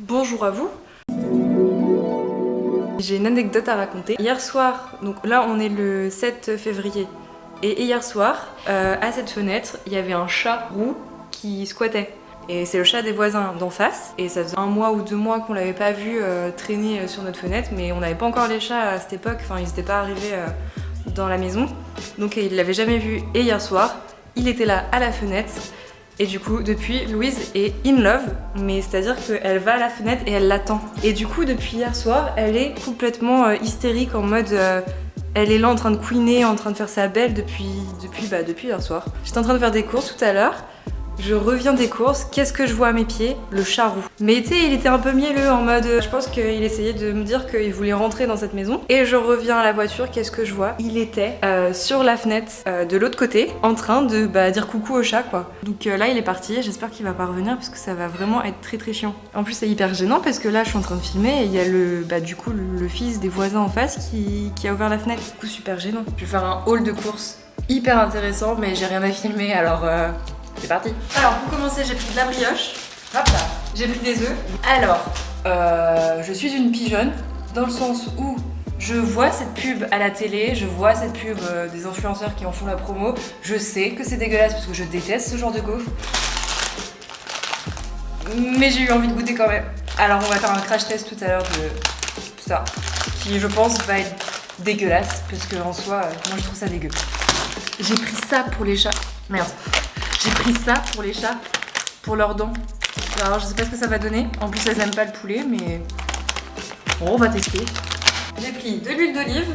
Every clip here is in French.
Bonjour à vous. J'ai une anecdote à raconter. Hier soir, donc là on est le 7 février, et hier soir, à cette fenêtre, il y avait un chat roux qui squattait. Et c'est le chat des voisins d'en face, et ça faisait 1 mois ou 2 mois qu'on l'avait pas vu traîner sur notre fenêtre, mais on n'avait pas encore les chats à cette époque, enfin ils n'étaient pas arrivés dans la maison, donc il l'avait jamais vu. Et hier soir, il était là à la fenêtre. Et du coup, depuis, Louise est in love, mais c'est-à-dire qu'elle va à la fenêtre et elle l'attend. Et du coup, depuis hier soir, elle est complètement hystérique en mode... elle est là en train de couiner, en train de faire sa belle depuis hier soir. J'étais en train de faire des courses tout à l'heure. Je reviens des courses, qu'est-ce que je vois à mes pieds? Le chat roux. Mais tu sais, il était un peu mielleux en mode... je pense qu'il essayait de me dire qu'il voulait rentrer dans cette maison. Et je reviens à la voiture, qu'est-ce que je vois? Il était sur la fenêtre de l'autre côté, en train de dire coucou au chat quoi. Donc là il est parti, j'espère qu'il va pas revenir parce que ça va vraiment être très très chiant. En plus c'est hyper gênant parce que là je suis en train de filmer et il y a le fils des voisins en face qui a ouvert la fenêtre. Du coup super gênant. Je vais faire un haul de courses hyper intéressant mais j'ai rien à filmer alors... c'est parti. Alors pour commencer j'ai pris de la brioche. Hop là. J'ai pris des œufs. Alors je suis une pigeonne dans le sens où je vois cette pub à la télé, je vois cette pub des influenceurs qui en font la promo. Je sais que c'est dégueulasse parce que je déteste ce genre de gaufre. Mais j'ai eu envie de goûter quand même. Alors on va faire un crash test tout à l'heure de ça, qui je pense va être dégueulasse parce que en soi, moi je trouve ça dégueu. J'ai pris ça pour les chats. Merde. J'ai pris ça pour les chats, pour leurs dents. Alors je sais pas ce que ça va donner. En plus elles aiment pas le poulet, mais bon, on va tester. J'ai pris de l'huile d'olive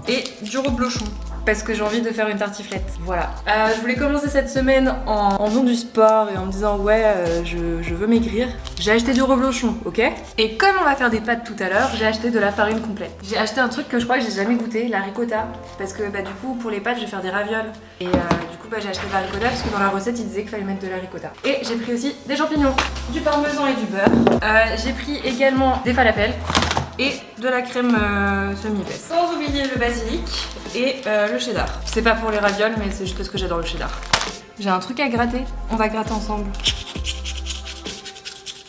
et du reblochon parce que j'ai envie de faire une tartiflette. Voilà. Je voulais commencer cette semaine en faisant du sport et en me disant ouais, je veux maigrir. J'ai acheté du reblochon, ok? Et comme on va faire des pâtes tout à l'heure, j'ai acheté de la farine complète. J'ai acheté un truc que je crois que j'ai jamais goûté, la ricotta. Parce que du coup, pour les pâtes, je vais faire des ravioles. Et du coup, j'ai acheté de la ricotta parce que dans la recette, il disait qu'il fallait mettre de la ricotta. Et j'ai pris aussi des champignons, du parmesan et du beurre. J'ai pris également des falafels et de la crème semi-épaisse. Sans oublier le basilic et le cheddar. C'est pas pour les ravioles, mais c'est juste parce que j'adore le cheddar. J'ai un truc à gratter, on va gratter ensemble.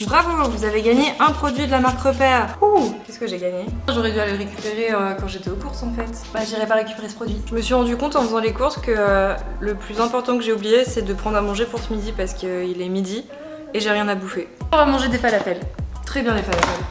Bravo, vous avez gagné un produit de la marque Repère. Ouh, qu'est-ce que j'ai gagné? J'aurais dû aller le récupérer quand j'étais aux courses en fait. J'irai pas récupérer ce produit. Je me suis rendu compte en faisant les courses que le plus important que j'ai oublié, c'est de prendre à manger pour ce midi parce qu'il est midi et j'ai rien à bouffer. On va manger des falafels. Très bien les falafels.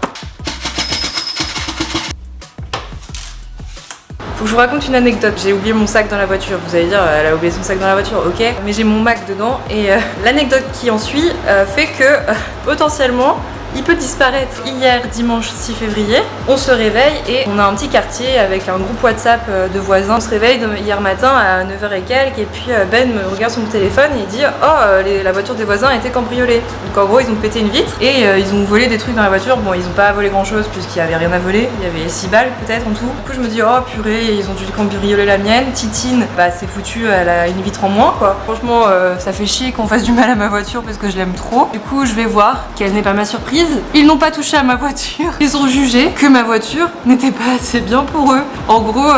Faut que je vous raconte une anecdote. J'ai oublié mon sac dans la voiture. Vous allez dire, elle a oublié son sac dans la voiture, ok. Mais j'ai mon Mac dedans et l'anecdote qui en suit fait que potentiellement il peut disparaître. Hier, dimanche 6 février, on se réveille et on a un petit quartier avec un groupe WhatsApp de voisins. On se réveille hier matin à 9h et quelques et puis Ben me regarde son téléphone et il dit « Oh, la voiture des voisins a été cambriolée ». Donc en gros, ils ont pété une vitre et ils ont volé des trucs dans la voiture. Bon, ils ont pas volé grand chose puisqu'il y avait rien à voler. Il y avait 6 balles peut-être en tout. Du coup, je me dis « Oh purée, ils ont dû cambrioler la mienne ». Titine, c'est foutu, elle a une vitre en moins quoi. Franchement, ça fait chier qu'on fasse du mal à ma voiture parce que je l'aime trop. Du coup, je vais voir quelle n'est pas ma surprise. Ils n'ont pas touché à ma voiture. Ils ont jugé que ma voiture n'était pas assez bien pour eux. En gros,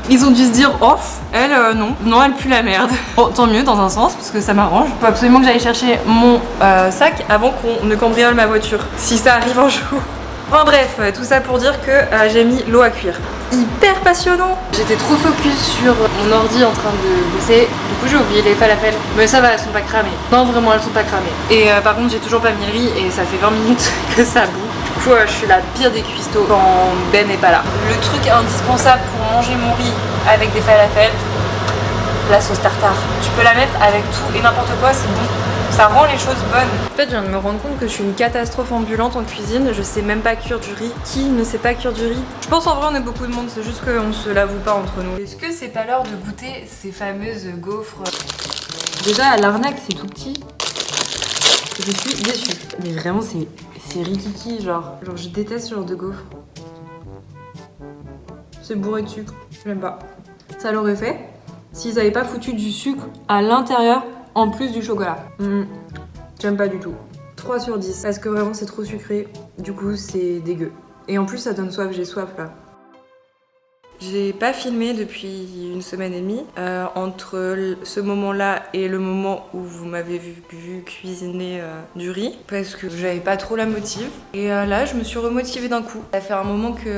ils ont dû se dire off, elle non, elle pue la merde. Bon, tant mieux dans un sens parce que ça m'arrange. Il faut absolument que j'aille chercher mon sac avant qu'on ne cambriole ma voiture. Si ça arrive un jour. Enfin bref, tout ça pour dire que j'ai mis l'eau à cuire. Hyper passionnant. J'étais trop focus sur mon ordi en train de bosser. Du coup j'ai oublié les falafels. Mais ça va, elles sont pas cramées. Non vraiment elles sont pas cramées. Et par contre j'ai toujours pas mis le riz et ça fait 20 minutes que ça bout. Du coup je suis la pire des cuistots quand Ben n'est pas là. Le truc indispensable pour manger mon riz avec des falafels, la sauce tartare. Tu peux la mettre avec tout et n'importe quoi, c'est bon. Ça rend les choses bonnes. En fait, je viens de me rendre compte que je suis une catastrophe ambulante en cuisine. Je sais même pas cuire du riz. Qui ne sait pas cuire du riz? Je pense en vrai on est beaucoup de monde, c'est juste qu'on se l'avoue pas entre nous. Est-ce que c'est pas l'heure de goûter ces fameuses gaufres? Déjà à l'arnaque c'est tout petit. Je suis déçue. Mais vraiment c'est rikiki genre je déteste ce genre de gaufres. C'est bourré de sucre. J'aime pas. Ça l'aurait fait s'ils avaient pas foutu du sucre à l'intérieur. En plus du chocolat. J'aime pas du tout. 3 sur 10. Parce que vraiment c'est trop sucré. Du coup c'est dégueu. Et en plus ça donne soif, j'ai soif là. J'ai pas filmé depuis une semaine et demie. Entre ce moment-là et le moment où vous m'avez vu cuisiner du riz, parce que j'avais pas trop la motive. Et là, je me suis remotivée d'un coup. Ça fait un moment que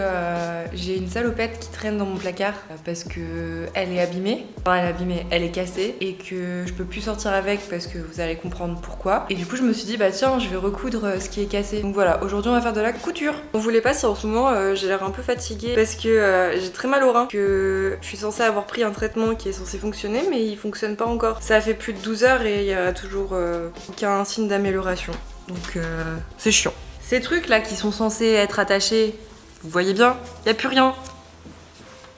j'ai une salopette qui traîne dans mon placard parce que elle est abîmée. Enfin, elle est abîmée, elle est cassée et que je peux plus sortir avec parce que vous allez comprendre pourquoi. Et du coup, je me suis dit, bah tiens, je vais recoudre ce qui est cassé. Donc voilà, aujourd'hui, on va faire de la couture. On voulait pas si en ce moment, j'ai l'air un peu fatiguée parce que j'ai très mal au rein, que je suis censée avoir pris un traitement qui est censé fonctionner, mais il fonctionne pas encore. Ça a fait plus de 12 heures et il y a toujours aucun signe d'amélioration. Donc c'est chiant. Ces trucs là qui sont censés être attachés, vous voyez bien, il y a plus rien.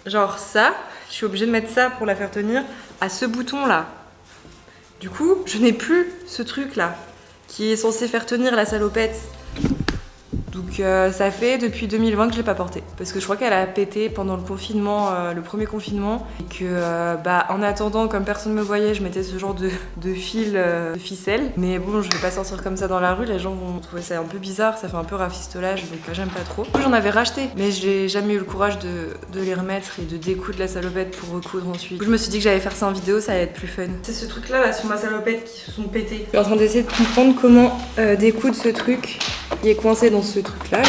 Genre ça, je suis obligée de mettre ça pour la faire tenir à ce bouton là. Du coup, je n'ai plus ce truc là qui est censé faire tenir la salopette. Donc ça fait depuis 2020 que je l'ai pas portée. Parce que je crois qu'elle a pété pendant le confinement, le premier confinement. Et que en attendant, comme personne me voyait, je mettais ce genre de fil, de ficelle. Mais bon, je vais pas sortir comme ça dans la rue, les gens vont trouver ça un peu bizarre, ça fait un peu rafistolage, donc j'aime pas trop. Du coup, j'en avais racheté, mais j'ai jamais eu le courage de les remettre et de découdre la salopette pour recoudre ensuite. Du coup, je me suis dit que j'allais faire ça en vidéo, ça allait être plus fun. C'est ce truc là sur ma salopette qui se sont pétés. Je suis en train d'essayer de comprendre comment découdre ce truc. Il est coincé dans ce truc là.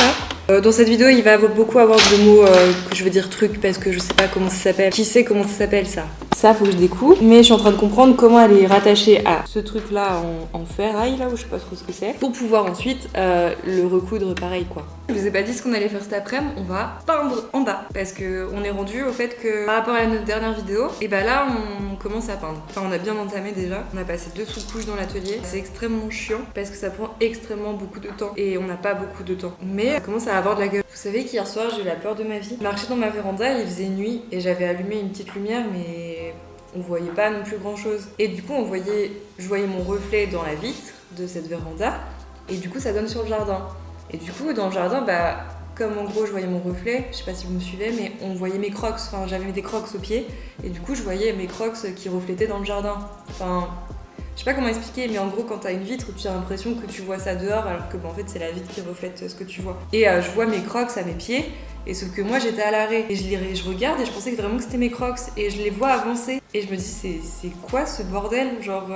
Dans cette vidéo, il va beaucoup avoir de mots que je veux dire truc parce que je sais pas comment ça s'appelle. Qui sait comment ça s'appelle ça? Ça, faut que je découpe. Mais je suis en train de comprendre comment elle est rattachée à ce truc là en ferraille là, où je sais pas trop ce que c'est, pour pouvoir ensuite le recoudre pareil quoi. Je vous ai pas dit ce qu'on allait faire cet après-midi, on va peindre en bas parce que on est rendu au fait que par rapport à notre dernière vidéo, et bah là on commence à peindre. Enfin, on a bien entamé déjà. On a passé 2 sous-couches dans l'atelier. C'est extrêmement chiant parce que ça prend extrêmement beaucoup de temps et on n'a pas beaucoup de temps. Mais ça commence à avoir de la gueule. Vous savez qu'hier soir j'ai eu la peur de ma vie. Je marchais dans ma véranda, il faisait nuit et j'avais allumé une petite lumière, mais on voyait pas non plus grand chose. Et du coup je voyais mon reflet dans la vitre de cette véranda et du coup ça donne sur le jardin. Et du coup dans le jardin, comme en gros je voyais mon reflet, je sais pas si vous me suivez, mais on voyait mes crocs, enfin j'avais des crocs aux pieds et du coup je voyais mes crocs qui reflétaient dans le jardin. Enfin, je sais pas comment expliquer, mais en gros quand t'as une vitre, tu as l'impression que tu vois ça dehors alors que en fait c'est la vitre qui reflète ce que tu vois. Et je vois mes crocs à mes pieds, et sauf que moi j'étais à l'arrêt et je regarde et je pensais vraiment que c'était mes crocs et je les vois avancer et je me dis c'est quoi ce bordel, genre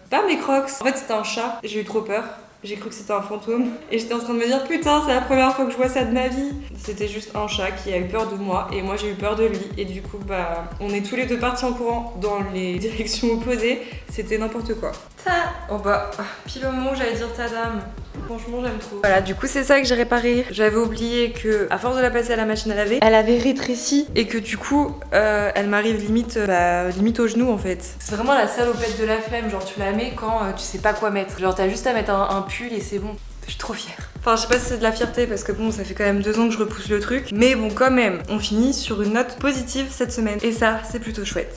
pas mes crocs. En fait c'était un chat, j'ai eu trop peur. J'ai cru que c'était un fantôme et j'étais en train de me dire putain c'est la première fois que je vois ça de ma vie. C'était juste un chat qui a eu peur de moi et moi j'ai eu peur de lui et du coup on est tous les deux partis en courant dans les directions opposées. C'était n'importe quoi. Pile au moment où j'allais dire ta dame. Franchement j'aime trop. Voilà, du coup c'est ça que j'ai réparé. J'avais oublié que à force de la passer à la machine à laver, elle avait rétréci et que du coup elle m'arrive limite au genou en fait. C'est vraiment la salopette de la flemme, genre tu la mets quand tu sais pas quoi mettre. Genre t'as juste à mettre un pull et c'est bon. Je suis trop fière. Enfin, je sais pas si c'est de la fierté parce que bon, ça fait quand même 2 ans que je repousse le truc. Mais bon, quand même, on finit sur une note positive cette semaine. Et ça, c'est plutôt chouette.